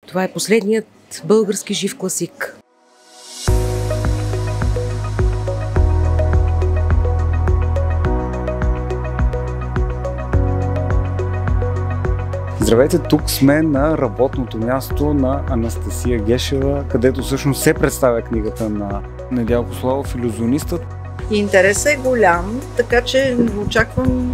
Това е последният български жив класик. Здравейте, тук сме на работното място на Анастасия Гешева, където всъщност се представя книгата на Недялко Славов, илюзионистът. Интересът е голям, така че очаквам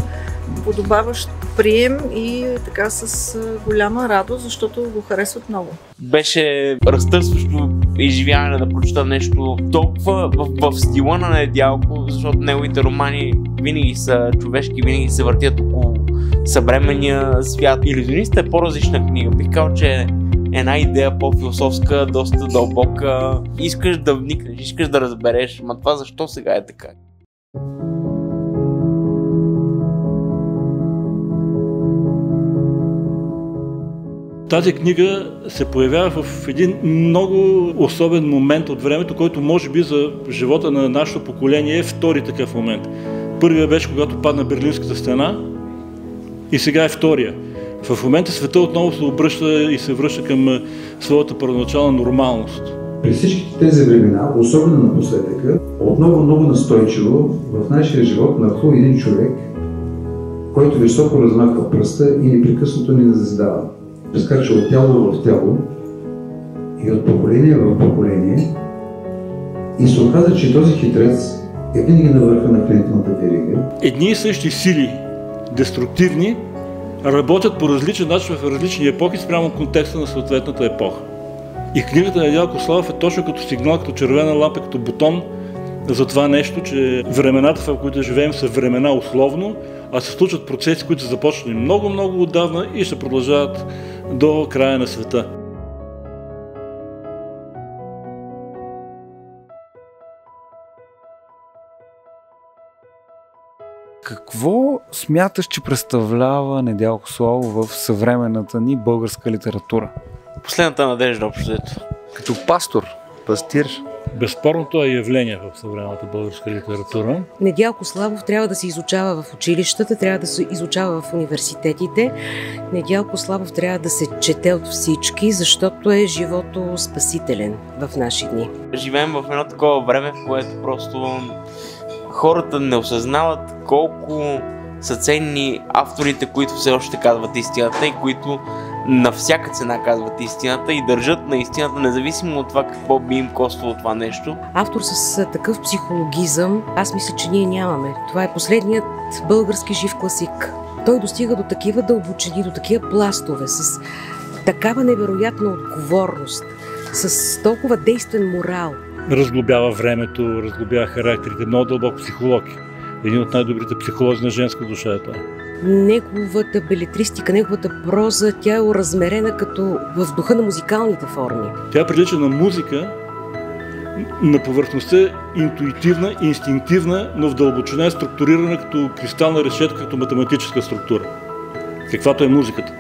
подобаващ прием и така с голяма радост, защото го харесват много. Беше разтърсващо изживяване да прочета нещо толкова в стила на Недялко, защото неговите романи винаги са човешки, винаги се въртят около съвременния свят. Илюзионистът е по-различна книга. Бих казал, че е една идея по-философска, доста дълбока. Искаш да вникнеш, искаш да разбереш, ма това защо сега е така? Тази книга се появява в един много особен момент от времето, който може би за живота на нашето поколение е втори такъв момент. Първият беше когато падна Берлинската стена и сега е втория. В момента света отново се обръща и се връща към своята първоначална нормалност. При всичките тези времена, особено напоследъка, отново много настойчиво в нашия живот нахлу един човек, който високо размахва пръста и непрекъснато ни назидава. Прескача от тяло в тяло и от поколение в поколение и се оказа, че този хитрец е винаги на върха на хранителната верига. Едни и същи сили, деструктивни, работят по различен начин в различни епохи спрямо контекста на съответната епоха. И книгата на Недялко Славов е точно като сигнал, като червена лампа, като бутон за това нещо, че времената, в които живеем, са времена условно, а се случват процеси, които са започнали много отдавна и ще продължават до края на света. Какво смяташ, че представлява Недялко Славов в съвременната ни българска литература? Последната надежда, общо взето. Като пастор, пастир. Безспорното е явление в съвременната българска литература. Недялко Славов трябва да се изучава в училищата, трябва да се изучава в университетите. Недялко Славов трябва да се чете от всички, защото е живото спасителен в наши дни. Живеем в едно такова време, в което просто хората не осъзнават колко са ценни авторите, които все още казват истината и които на всяка цена казват истината и държат на истината, независимо от това какво би им коствало това нещо. Автор с такъв психологизъм, аз мисля, че ние нямаме. Това е последният български жив класик. Той достига до такива дълбочини, до такива пластове, с такава невероятна отговорност, с толкова действен морал. Разглобява времето, разглобява характерите, много дълбок психолог. Един от най-добрите психолози на женска душа е това. Неговата белетристика, неговата проза, тя е оразмерена като в духа на музикалните форми. Тя прилича на музика, на повърхността интуитивна, инстинктивна, но в дълбочина е структурирана като кристална решетка, като математическа структура. Каквато е музиката.